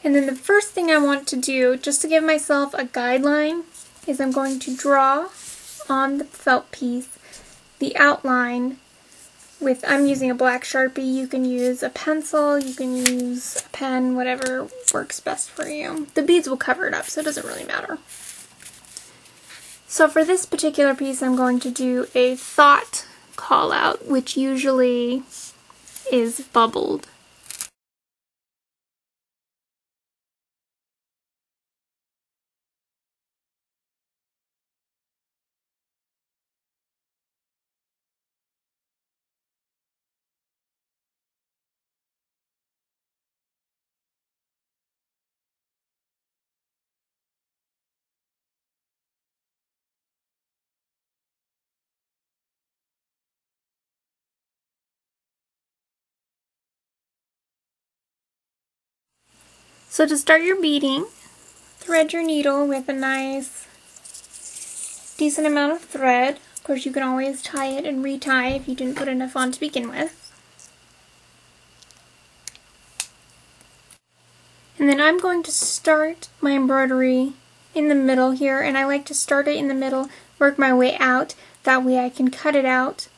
And then the first thing I want to do, just to give myself a guideline, is I'm going to draw on the felt piece the outline with, I'm using a black Sharpie. You can use a pencil, you can use a pen, whatever works best for you. The beads will cover it up, so it doesn't really matter. So for this particular piece, I'm going to do a thought call out, which usually is bubbled. So to start your beading, thread your needle with a nice, decent amount of thread. Of course, you can always tie it and retie if you didn't put enough on to begin with. And then I'm going to start my embroidery in the middle here, and I like to start it in the middle, work my way out. That way I can cut it out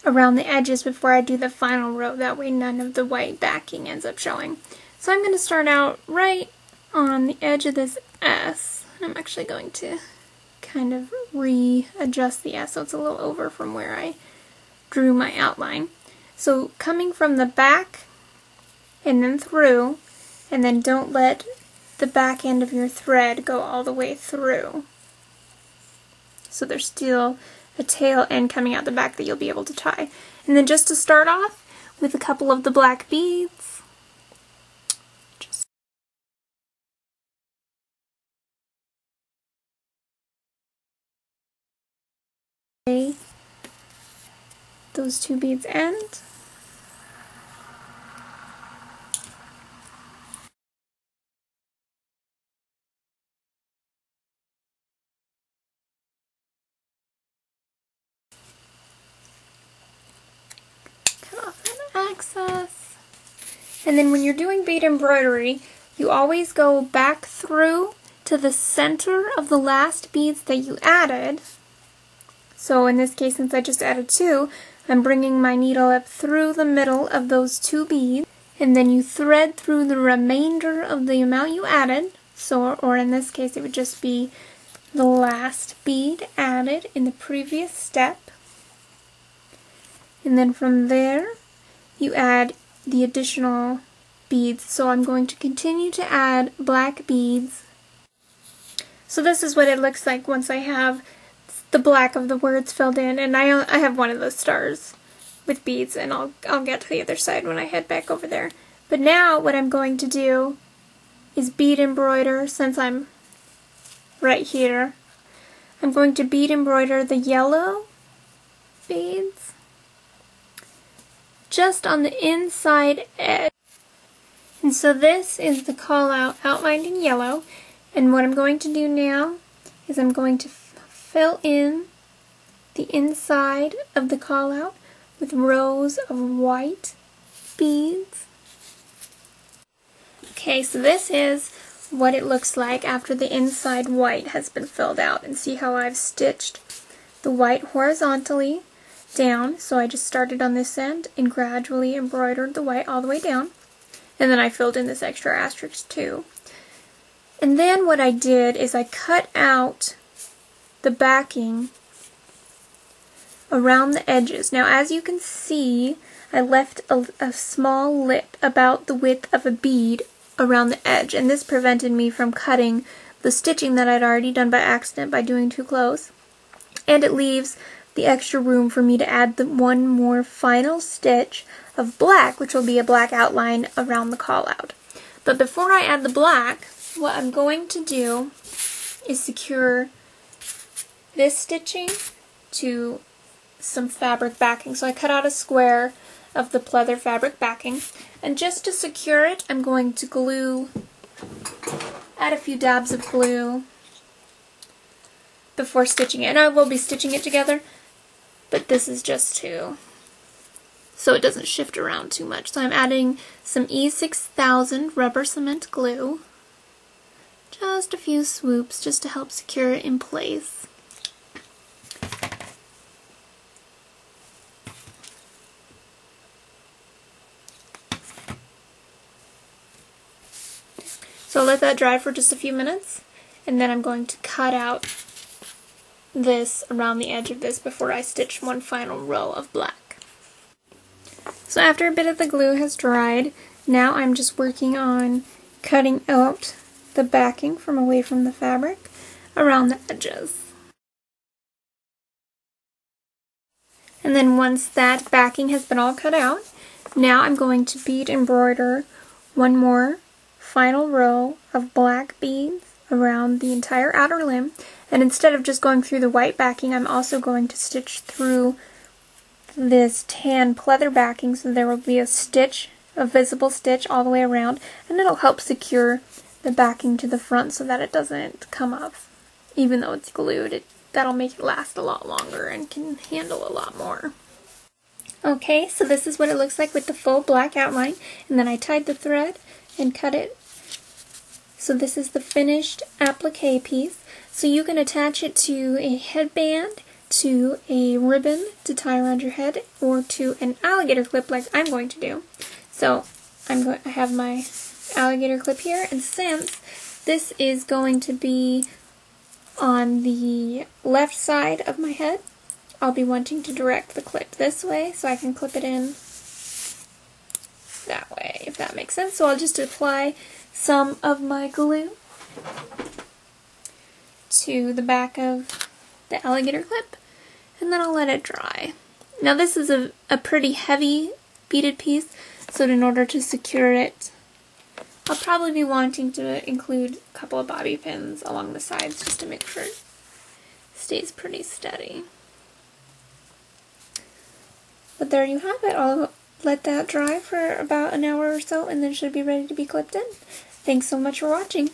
around the edges before I do the final row. That way none of the white backing ends up showing. So I'm going to start out right on the edge of this S. I'm actually going to kind of readjust the S so it's a little over from where I drew my outline. So coming from the back and then through, and then don't let the back end of your thread go all the way through. So there's still a tail end coming out the back that you'll be able to tie. And then just to start off with a couple of the black beads, those two beads end. Cut off that excess. And then when you're doing bead embroidery, you always go back through to the center of the last beads that you added. So in this case, since I just added two, I'm bringing my needle up through the middle of those two beads, and then you thread through the remainder of the amount you added. So, or in this case, it would just be the last bead added in the previous step. And then from there, you add the additional beads. So I'm going to continue to add black beads. So this is what it looks like once I have the black of the words filled in, and I have one of those stars with beads, and I'll get to the other side when I head back over there. But now what I'm going to do is bead embroider. Since I'm right here, I'm going to bead embroider the yellow beads just on the inside edge. And so this is the call out outlined in yellow, and what I'm going to do now is I'm going to fill in the inside of the call out with rows of white beads. Okay, so this is what it looks like after the inside white has been filled out. And see how I've stitched the white horizontally down. So I just started on this end and gradually embroidered the white all the way down. And then I filled in this extra asterisk too. And then what I did is I cut out the backing around the edges. Now as you can see, I left a small lip about the width of a bead around the edge, and this prevented me from cutting the stitching that I'd already done by accident by doing too close. And it leaves the extra room for me to add the one more final stitch of black, which will be a black outline around the call out. But before I add the black, what I'm going to do is secure this stitching to some fabric backing. So I cut out a square of the pleather fabric backing, and just to secure it, I'm going to add a few dabs of glue before stitching it. And I will be stitching it together, but this is just to so it doesn't shift around too much. So I'm adding some E6000 rubber cement glue. Just a few swoops just to help secure it in place. So I'll let that dry for just a few minutes, and then I'm going to cut out this around the edge of this before I stitch one final row of black. So after a bit of the glue has dried, now I'm just working on cutting out the backing from away from the fabric around the edges. And then once that backing has been all cut out, now I'm going to bead embroider one more final row of black beads around the entire outer limb, and instead of just going through the white backing, I'm also going to stitch through this tan pleather backing, so there will be a stitch, a visible stitch all the way around, and it'll help secure the backing to the front so that it doesn't come off. Even though it's glued, that'll make it last a lot longer and can handle a lot more. Okay, so this is what it looks like with the full black outline, and then I tied the thread and cut it. So this is the finished applique piece. So you can attach it to a headband, to a ribbon to tie around your head, or to an alligator clip like I'm going to do. So I have my alligator clip here, and since this is going to be on the left side of my head, I'll be wanting to direct the clip this way so I can clip it in that way, if that makes sense. So I'll just apply some of my glue to the back of the alligator clip, and then I'll let it dry. Now this is a pretty heavy beaded piece, so in order to secure it, I'll probably be wanting to include a couple of bobby pins along the sides just to make sure it stays pretty steady. But there you have it. I'll let that dry for about an hour or so, and then it should be ready to be clipped in. Thanks so much for watching.